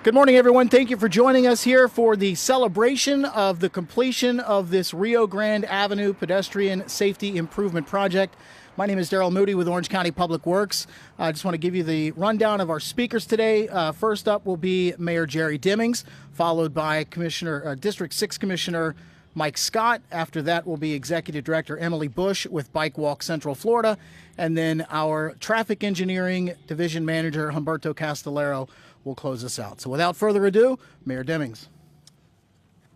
Good morning, everyone. Thank you for joining us here for the celebration of the completion of this Rio Grande Avenue pedestrian safety improvement project. My name is Darrell Moody with Orange County Public Works. I just want to give you the rundown of our speakers today. First up will be Mayor Jerry Dimmings, followed by District 6 Commissioner Mike Scott. After that will be Executive Director Emily Bush with Bike Walk Central Florida. And then our Traffic Engineering Division Manager Humberto Castellero will close us out. So without further ado, Mayor Dimmings.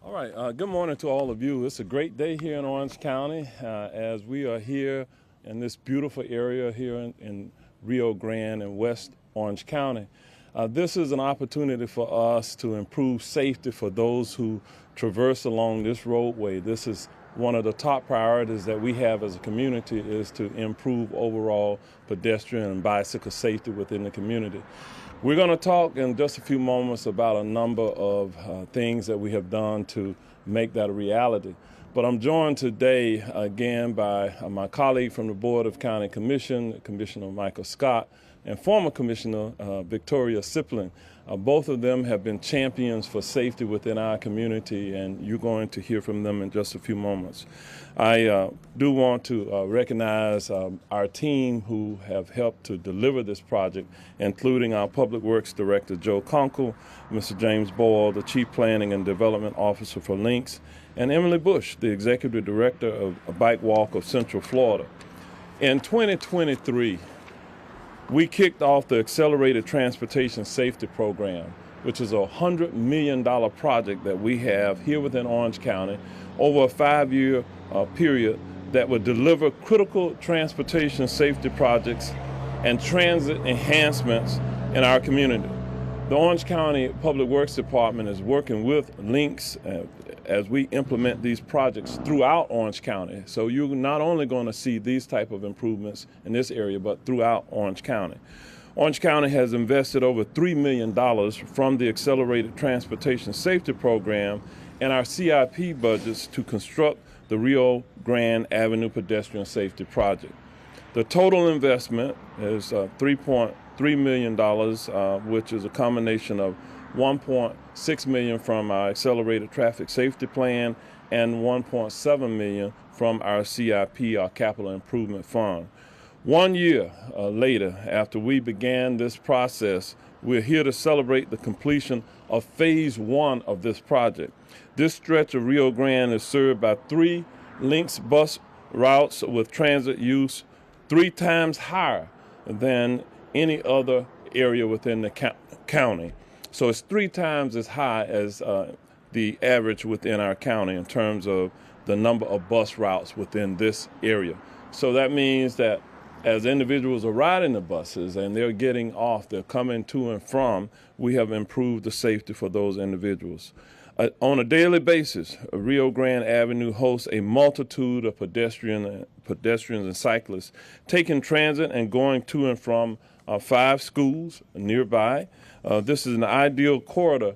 All right, good morning to all of you. It's a great day here in Orange County as we are here in this beautiful area here in Rio Grande and West Orange County. This is an opportunity for us to improve safety for those who traverse along this roadway. This is one of the top priorities that we have as a community, is to improve overall pedestrian and bicycle safety within the community. We're going to talk in just a few moments about a number of things that we have done to make that a reality. But I'm joined today again by my colleague from the Board of County Commission, Commissioner Michael Scott, and former Commissioner Victoria Siplin. Both of them have been champions for safety within our community, and you're going to hear from them in just a few moments. I do want to recognize our team who have helped to deliver this project, including our Public Works Director, Joe Conkle, Mr. James Boyle, the Chief Planning and Development Officer for Links, and Emily Bush, the Executive Director of Bike Walk of Central Florida. In 2023, we kicked off the Accelerated Transportation Safety Program, which is a $100 million project that we have here within Orange County over a 5-year period that would deliver critical transportation safety projects and transit enhancements in our community. The Orange County Public Works Department is working with Links as we implement these projects throughout Orange County. So you're not only going to see these type of improvements in this area, but throughout Orange County. Orange County has invested over $3 million from the Accelerated Transportation Safety Program in our CIP budgets to construct the Rio Grande Avenue Pedestrian Safety Project. The total investment is $3.3 million, which is a combination of $1.6 million from our Accelerated Traffic Safety Plan and $1.7 million from our CIP, our Capital Improvement Fund. 1 year later, after we began this process, we're here to celebrate the completion of Phase 1 of this project. This stretch of Rio Grande is served by 3 Links bus routes with transit use 3 times higher than any other area within the county. So it's 3 times as high as the average within our county in terms of the number of bus routes within this area. So that means that as individuals are riding the buses and they're getting off, they're coming to and from, we have improved the safety for those individuals. On a daily basis, Rio Grande Avenue hosts a multitude of pedestrians and cyclists taking transit and going to and from 5 schools nearby. This is an ideal corridor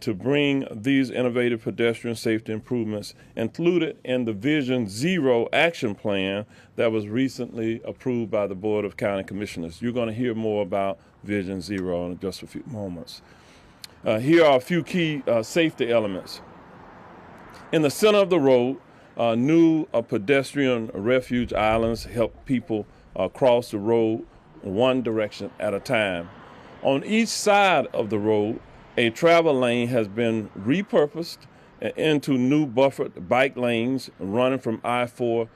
to bring these innovative pedestrian safety improvements included in the Vision Zero action plan that was recently approved by the Board of County Commissioners. You're going to hear more about Vision Zero in just a few moments. Here are a few key safety elements. In the center of the road, new pedestrian refuge islands help people cross the road one direction at a time. On each side of the road, a travel lane has been repurposed into new buffered bike lanes running from I-4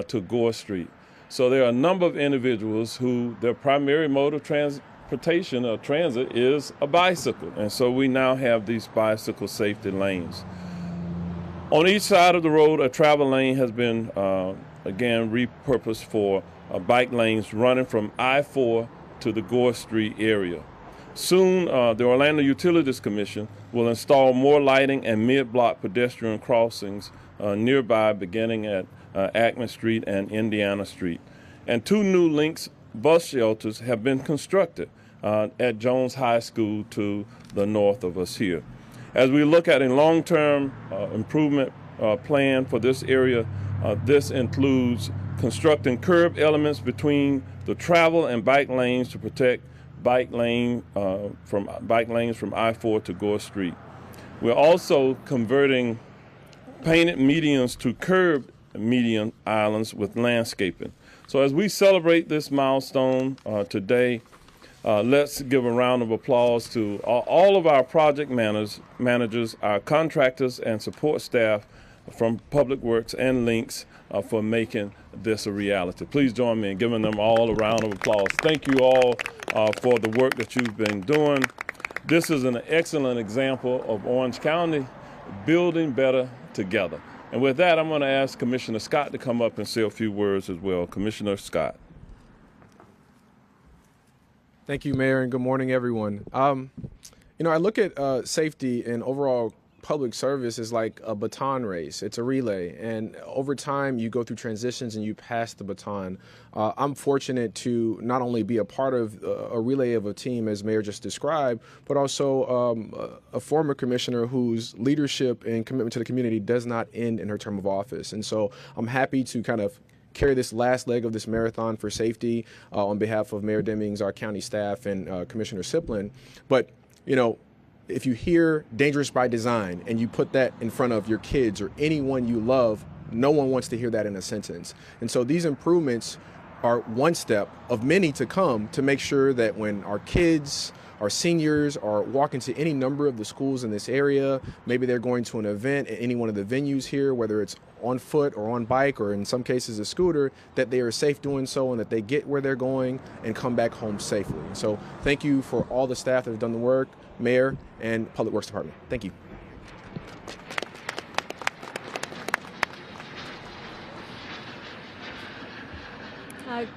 to Gore Street. So there are a number of individuals who their primary mode of transportation or transit is a bicycle. And so we now have these bicycle safety lanes. On each side of the road, a travel lane has been, again, repurposed for bike lanes running from I-4 to the Gore Street area. Soon, the Orlando Utilities Commission will install more lighting and mid-block pedestrian crossings nearby, beginning at Ackman Street and Indiana Street. And 2 new Links bus shelters have been constructed at Jones High School to the north of us here. As we look at a long-term improvement plan for this area, this includes constructing curb elements between the travel and bike lanes to protect bike lanes from I-4 to Gore Street. We're also converting painted medians to curved median islands with landscaping. So as we celebrate this milestone today, let's give a round of applause to all of our project managers, our contractors, and support staff from Public Works and Links for making this a reality. Please join me in giving them all a round of applause. Thank you all for the work that you've been doing. This is an excellent example of Orange County building better together. And with that, I'm going to ask Commissioner Scott to come up and say a few words as well. Commissioner Scott. Thank you, Mayor, and good morning, everyone. I look at safety and overall public service as like a baton race. It's a relay, and over time you go through transitions and you pass the baton. I'm fortunate to not only be a part of a relay of a team, as Mayor just described, but also a former commissioner whose leadership and commitment to the community does not end in her term of office. And so I'm happy to kind of carry this last leg of this marathon for safety on behalf of Mayor Demings, our county staff, and Commissioner Siplin. But, if you hear dangerous by design and you put that in front of your kids or anyone you love, no one wants to hear that in a sentence. And so these improvements are one step of many to come to make sure that when our kids, our seniors are walking to any number of the schools in this area, maybe they're going to an event at any one of the venues here, whether it's on foot or on bike or in some cases a scooter, that they are safe doing so and that they get where they're going and come back home safely. So thank you for all the staff that have done the work, Mayor and Public Works Department. Thank you.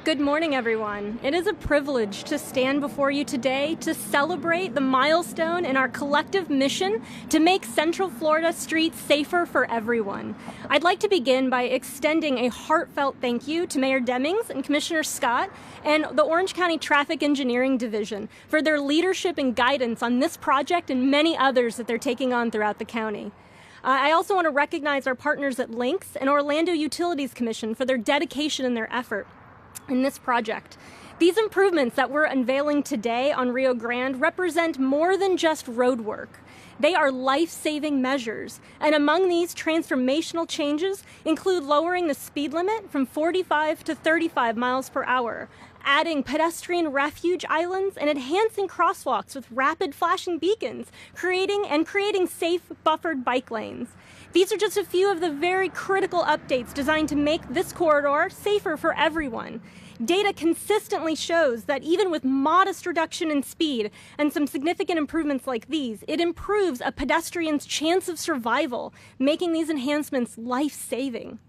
Good morning, everyone. It is a privilege to stand before you today to celebrate the milestone in our collective mission to make Central Florida streets safer for everyone. I'd like to begin by extending a heartfelt thank you to Mayor Demings and Commissioner Scott and the Orange County Traffic Engineering Division for their leadership and guidance on this project and many others that they're taking on throughout the county. I also want to recognize our partners at Links and Orlando Utilities Commission for their dedication and their effort in this project. These improvements that we're unveiling today on Rio Grande represent more than just road work. They are life-saving measures, and among these transformational changes include lowering the speed limit from 45 to 35 miles per hour, adding pedestrian refuge islands, and enhancing crosswalks with rapid flashing beacons, creating safe buffered bike lanes. These are just a few of the very critical updates designed to make this corridor safer for everyone. Data consistently shows that even with modest reduction in speed and some significant improvements like these, it improves a pedestrian's chance of survival, making these enhancements life-saving.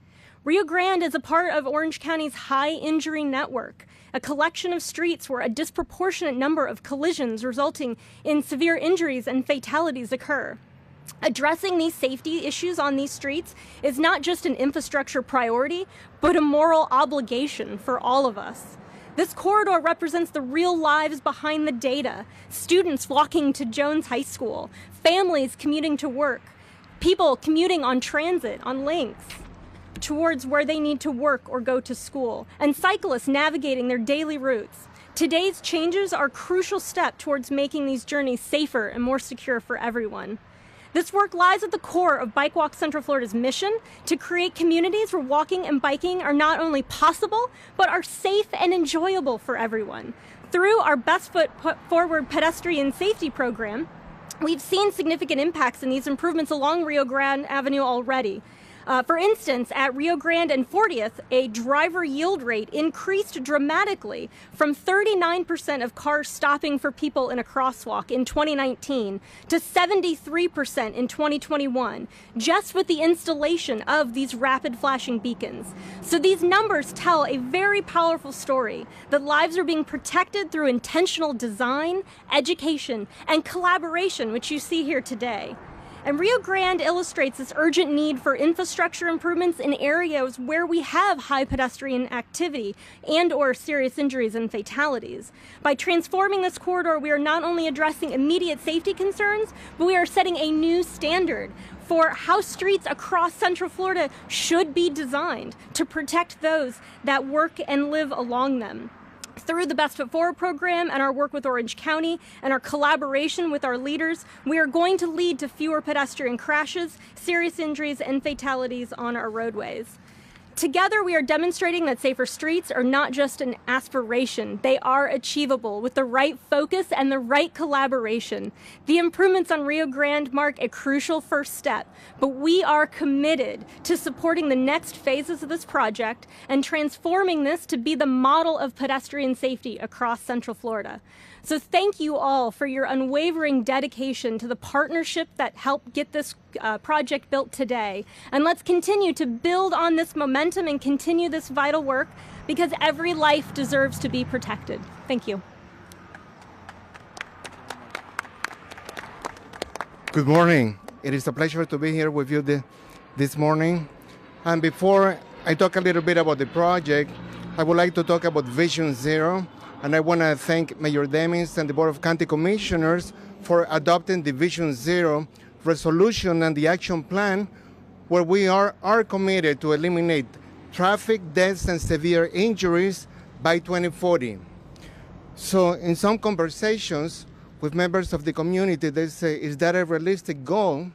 Rio Grande is a part of Orange County's high injury network, a collection of streets where a disproportionate number of collisions resulting in severe injuries and fatalities occur. Addressing these safety issues on these streets is not just an infrastructure priority, but a moral obligation for all of us. This corridor represents the real lives behind the data. Students walking to Jones High School, families commuting to work, people commuting on transit, on Links, towards where they need to work or go to school, and cyclists navigating their daily routes. Today's changes are a crucial step towards making these journeys safer and more secure for everyone. This work lies at the core of Bike Walk Central Florida's mission to create communities where walking and biking are not only possible, but are safe and enjoyable for everyone. Through our Best Foot Forward pedestrian safety program, we've seen significant impacts in these improvements along Rio Grande Avenue already. For instance, at Rio Grande and 40th, a driver yield rate increased dramatically from 39% of cars stopping for people in a crosswalk in 2019 to 73% in 2021, just with the installation of these rapid flashing beacons. So these numbers tell a very powerful story that lives are being protected through intentional design, education, and collaboration, which you see here today. And Rio Grande illustrates this urgent need for infrastructure improvements in areas where we have high pedestrian activity and/or serious injuries and fatalities. By transforming this corridor, we are not only addressing immediate safety concerns, but we are setting a new standard for how streets across Central Florida should be designed to protect those that work and live along them. Through the Best Foot Forward program and our work with Orange County and our collaboration with our leaders, we are going to lead to fewer pedestrian crashes, serious injuries, and fatalities on our roadways. Together, we are demonstrating that safer streets are not just an aspiration. They are achievable with the right focus and the right collaboration. The improvements on Rio Grande mark a crucial first step, but we are committed to supporting the next phases of this project and transforming this to be the model of pedestrian safety across Central Florida. So thank you all for your unwavering dedication to the partnership that helped get this project built today. And let's continue to build on this momentum and continue this vital work, because every life deserves to be protected. Thank you. Good morning. It is a pleasure to be here with you this morning. And before I talk a little bit about the project, I would like to talk about Vision Zero. And I want to thank Mayor Demings and the Board of County Commissioners for adopting the Vision Zero resolution and the action plan, where we are committed to eliminate traffic deaths and severe injuries by 2040. So in some conversations with members of the community, they say, is that a realistic goal?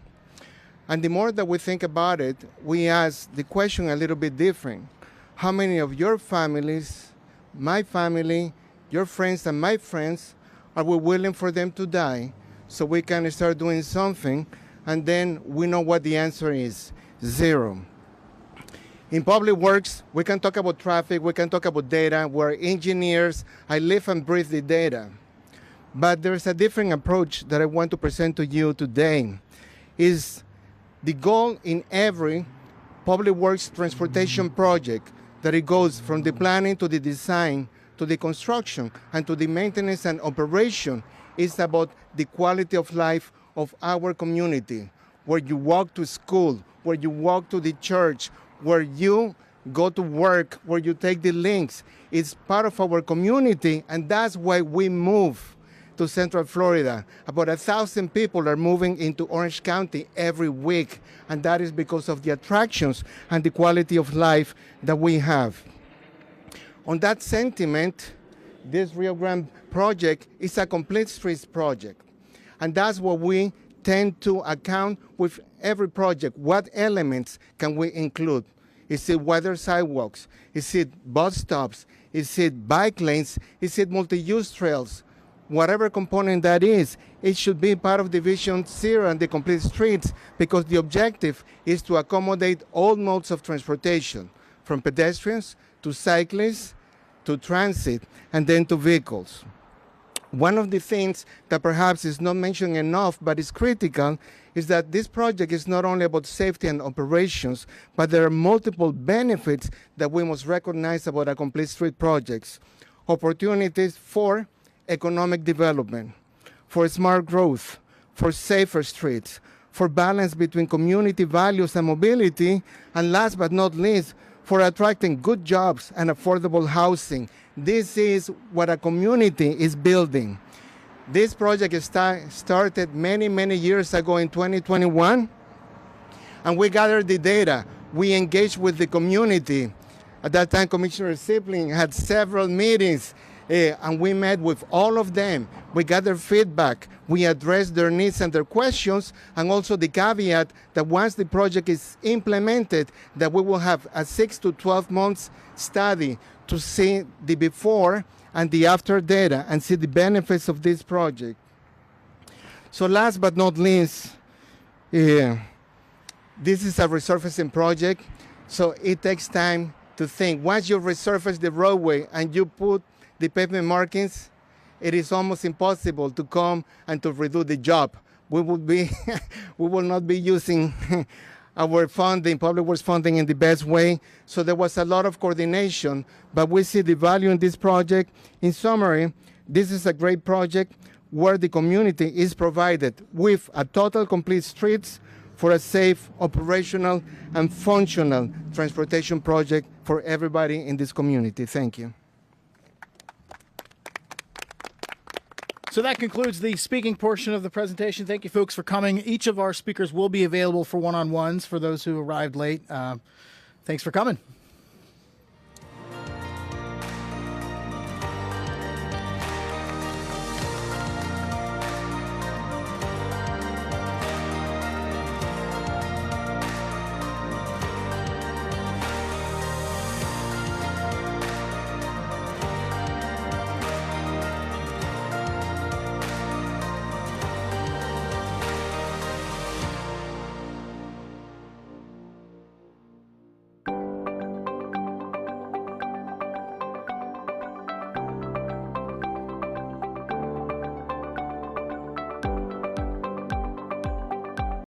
And the more that we think about it, we ask the question a little bit different. How many of your families, my family, your friends and my friends, are we willing for them to die so we can start doing something? And then we know what the answer is: zero. In public works, we can talk about traffic, we can talk about data. We're engineers. I live and breathe the data. But there's a different approach that I want to present to you today. Is the goal in every public works transportation project that it goes from the planning to the design to the construction and to the maintenance and operation is about the quality of life of our community, where you walk to school, where you walk to the church, where you go to work, where you take the links. It's part of our community, and that's why we move to Central Florida. About 1,000 people are moving into Orange County every week, and that is because of the attractions and the quality of life that we have. On that sentiment, this Rio Grande project is a complete streets project. And that's what we tend to account with every project. What elements can we include? Is it wider sidewalks? Is it bus stops? Is it bike lanes? Is it multi-use trails? Whatever component that is, it should be part of Division Zero and the complete streets, because the objective is to accommodate all modes of transportation, from pedestrians to cyclists, to transit, and then to vehicles. One of the things that perhaps is not mentioned enough, but is critical, is that this project is not only about safety and operations, but there are multiple benefits that we must recognize about a complete street projects. Opportunities for economic development, for smart growth, for safer streets, for balance between community values and mobility, and last but not least, for attracting good jobs and affordable housing. This is what a community is building. This project started many, many years ago in 2021, and we gathered the data. We engaged with the community. At that time, Commissioner Sipling had several meetings, and we met with all of them. We gathered feedback. We addressed their needs and their questions, and also the caveat that once the project is implemented, that we will have a 6 to 12 months study to see the before and the after data and see the benefits of this project. So last but not least, this is a resurfacing project, so it takes time to think. Once you resurface the roadway and you put the pavement markings, it is almost impossible to come and to redo the job. We will not be using our funding, public works funding, in the best way. So there was a lot of coordination, but we see the value in this project. In summary, this is a great project where the community is provided with a total complete streets for a safe, operational, and functional transportation project for everybody in this community. Thank you. So that concludes the speaking portion of the presentation. Thank you, folks, for coming. Each of our speakers will be available for one-on-ones for those who arrived late. Thanks for coming.